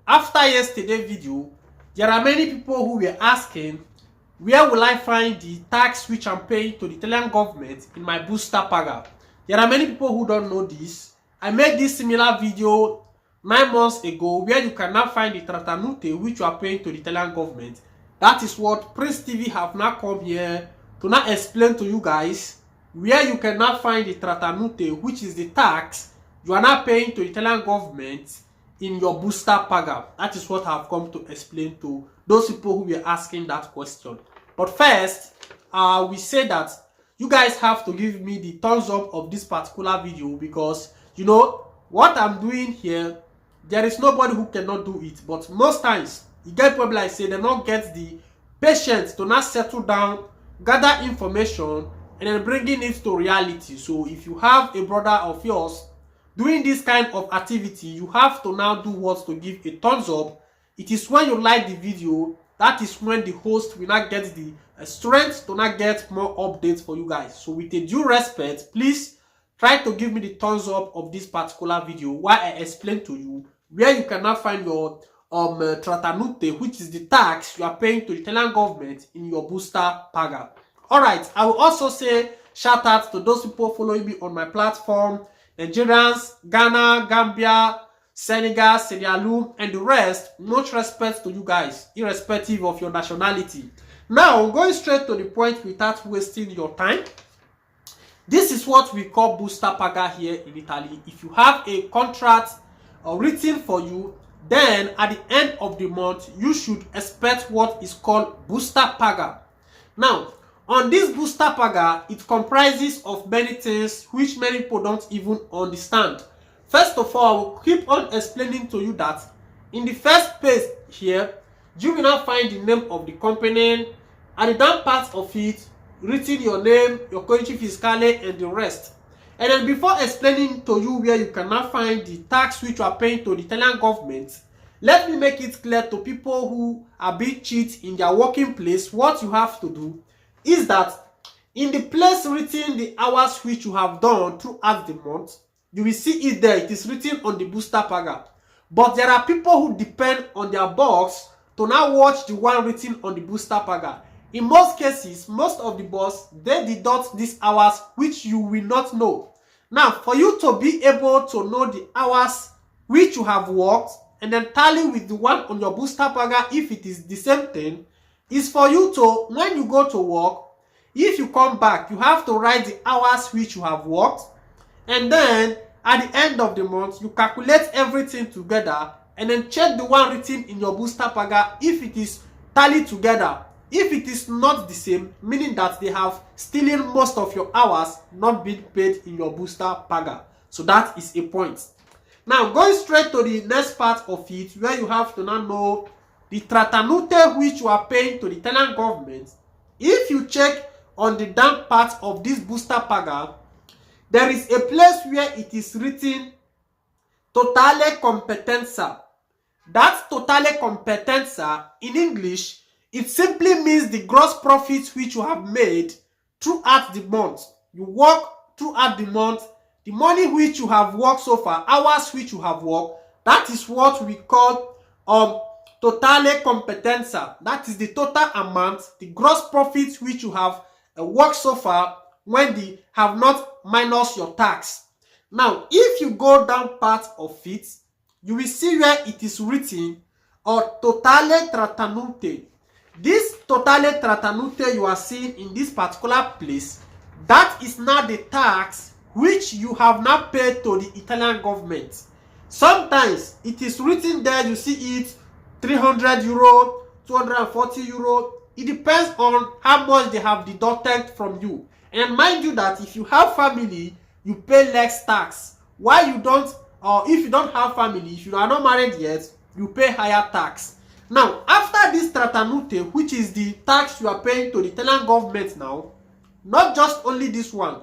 After yesterday's video, there are many people who were asking, where will I find the tax which I'm paying to the Italian government in my Busta paga? There are many people who don't know this. I made this similar video 9 months ago where you cannot find the trattanute which you are paying to the Italian government. That is what Prince TV have now come here to now explain to you guys where you cannot find the trattanute, which is the tax you are not paying to the Italian government in your Busta paga. That is what I have come to explain to those people who were asking that question. But first, we say that you guys have to give me the thumbs up of this particular video, because you know what I'm doing here, there is nobody who cannot do it. But most times, you get people like say they don't get the patience to not settle down, gather information, and then bringing it to reality. So if you have a brother of yours doing this kind of activity, you have to now do what? To give a thumbs up. It is when you like the video, that is when the host will not get the strength to not get more updates for you guys. So with a due respect, please try to give me the thumbs up of this particular video while I explain to you where you cannot find your trattanute, which is the tax you are paying to the Italian government in your Busta paga. Alright, I will also say shout out to those people following me on my platform, Nigerians, Ghana, Gambia, Senegal, Sierra Leone, and the rest. Much respect to you guys, irrespective of your nationality. Now, going straight to the point without wasting your time. This is what we call Busta paga here in Italy. If you have a contract written for you, then at the end of the month, you should expect what is called Busta paga. Now, on this Busta paga, it comprises of many things which many people don't even understand. First of all, I will keep on explaining to you that in the first page here, you will not find the name of the company, and the down part of it, written your name, your codice fiscale, and the rest. And then before explaining to you where you cannot find the tax which you are paying to the Italian government, let me make it clear to people who are being cheated in their working place. What you have to do is that in the place written the hours which you have done throughout the month, you will see it there. It is written on the Busta paga. But there are people who depend on their boss to now watch the one written on the Busta paga. In most cases, most of the boss, they deduct these hours which you will not know. Now, for you to be able to know the hours which you have worked and then tally with the one on your Busta paga if it is the same thing, is for you to, when you go to work, if you come back, you have to write the hours which you have worked, and then at the end of the month, you calculate everything together and then check the one written in your Busta paga if it is tallied together. If it is not the same, meaning that they have stealing most of your hours not being paid in your Busta paga. So that is a point. Now, going straight to the next part of it, where you have to now know the trattanute which you are paying to the Italian government. If you check on the down part of this Busta paga, there is a place where it is written totale competenza. That totale competenza in English, it simply means the gross profits which you have made throughout the month. You work throughout the month, the money which you have worked so far, hours which you have worked, that is what we call totale competenza. That is the total amount, the gross profits which you have worked so far when they have not minus your tax. Now, if you go down part of it, you will see where it is written totale trattanute. This totale trattanute you are seeing in this particular place, that is not the tax which you have not paid to the Italian government. Sometimes it is written there, you see it 300 euro, 240 euro. It depends on how much they have deducted from you. And mind you that if you have family, you pay less tax. Why you don't, or if you don't have family, if you are not married yet, you pay higher tax. Now, after this trattanute, which is the tax you are paying to the Italian government now, not just only this one,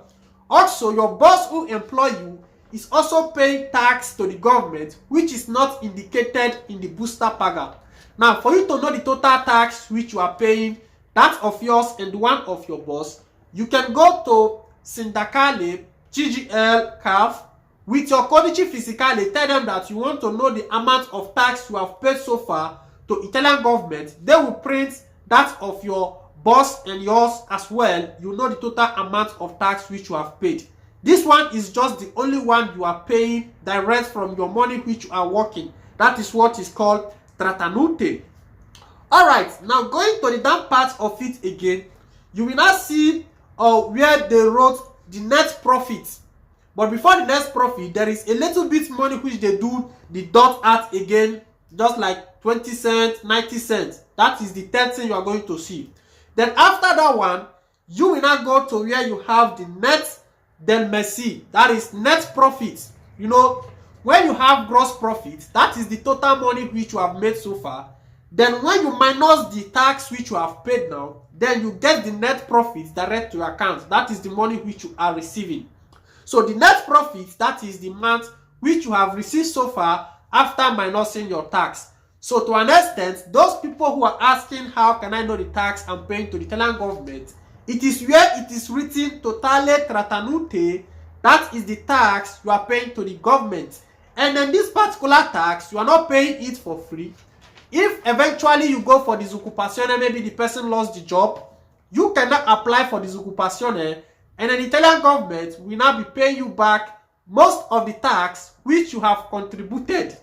also your boss who employ you is also paying tax to the government, which is not indicated in the Busta paga. Now, for you to know the total tax which you are paying, that of yours and the one of your boss, you can go to Sindacale, GGL, CAF, with your codice fiscale, tell them that you want to know the amount of tax you have paid so far to Italian government. They will print that of your boss and yours as well. You know the total amount of tax which you have paid. This one is just the only one you are paying direct from your money which you are working. That is what is called trattanute. Alright, now going to the down part of it again, you will now see where they wrote the net profit. But before the net profit, there is a little bit money which they do the dot at again, just like 20 cents, 90 cents. That is the third thing you are going to see. Then after that one, you will now go to where you have the net del mese. That is net profit. You know, when you have gross profit, that is the total money which you have made so far. Then when you minus the tax which you have paid now, then you get the net profit direct to your account. That is the money which you are receiving. So the net profit, that is the amount which you have received so far after minusing your tax. So to an extent, those people who are asking how can I know the tax I'm paying to the Italian government, it is where it is written totale trattanute, that is the tax you are paying to the government. And then this particular tax, you are not paying it for free. If eventually you go for disoccupazione, maybe the person lost the job, you cannot apply for disoccupazione, and then the Italian government will now be paying you back most of the tax which you have contributed.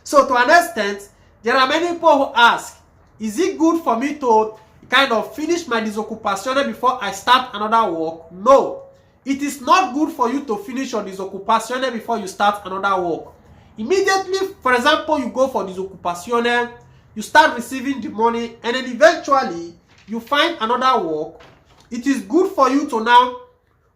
So to an extent, there are many people who ask, is it good for me to kind of finish my disoccupazione before I start another work? No, it is not good for you to finish your disoccupazione before you start another work. Immediately, for example, you go for disoccupazione, you start receiving the money, and then eventually you find another work. It is good for you to now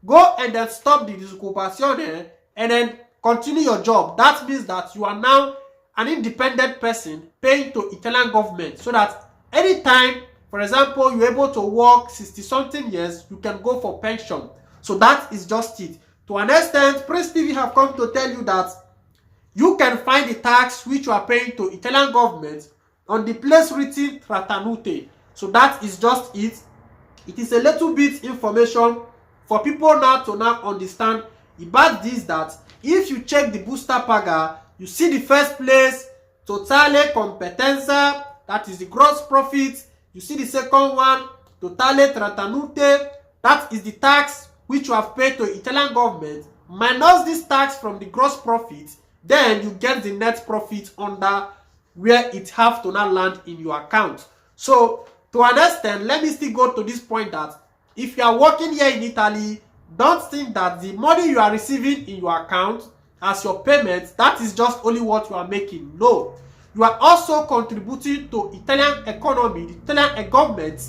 go and then stop the disoccupazione and then continue your job. That means that you are now an independent person paying to Italian government, so that anytime, for example, you're able to work 60-something years, you can go for pension. So that is just it. To an extent, Prince TV have come to tell you that you can find the tax which you are paying to Italian government on the place written trattanute. So that is just it. It is a little bit information for people now to now understand about this, that if you check the Busta paga, you see the first place, totale competenza, that is the gross profit. You see the second one, totale trattanute, that is the tax which you have paid to Italian government. Minus this tax from the gross profit, then you get the net profit under where it have to now land in your account. So to an extent, let me still go to this point that if you are working here in Italy, don't think that the money you are receiving in your account as your payment, that is just only what you are making. No, you are also contributing to Italian economy, the Italian government.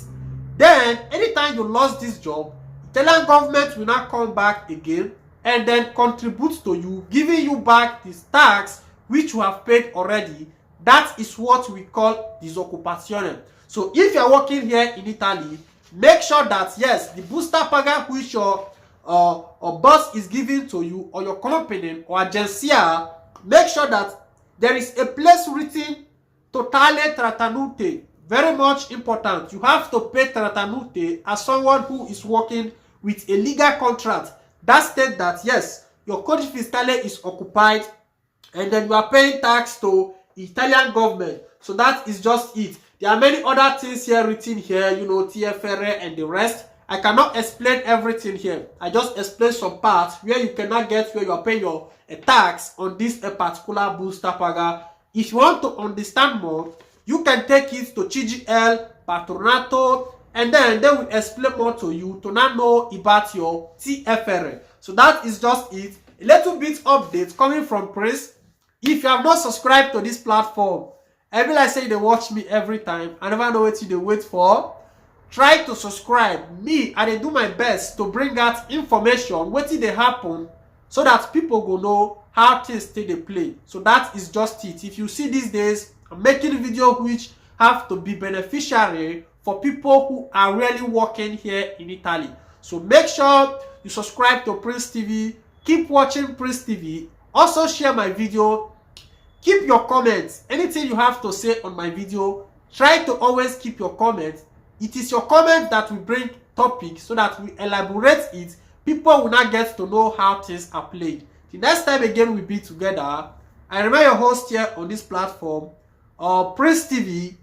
Then anytime you lost this job, Italian government will now come back again and then contribute to you, giving you back this tax which you have paid already. That is what we call disoccupazione. So if you are working here in Italy, make sure that yes, the Busta paga which your boss is giving to you, or your company or agencia, make sure that there is a place written totale trattanute. Very much important. You have to pay trattanute as someone who is working with a legal contract that states that yes, your codice fiscale is occupied, and then you are paying tax to Italian government. So that is just it. There are many other things here written here, you know, TFR and the rest. I cannot explain everything here. I just explain some parts where you cannot get where you are paying your tax on this particular Busta paga. If you want to understand more, you can take it to CGL, Patronato, and then they will explain more to you to now know about your TFR. So that is just it. A little bit update coming from Prince. If you have not subscribed to this platform, I will like say they watch me every time. I never know what they wait for. Try to subscribe. Me, I dey do my best to bring out information, what they happen, so that people go know how things stay they play. So that is just it. If you see these days, I'm making videos which have to be beneficiary for people who are really working here in Italy. So make sure you subscribe to Prince TV. Keep watching Prince TV. Also share my video. Keep your comments. Anything you have to say on my video, try to always keep your comments. It is your comment that will bring topics so that we elaborate it. People will not get to know how things are played. The next time again we be together, I remain your host here on this platform, Prince TV.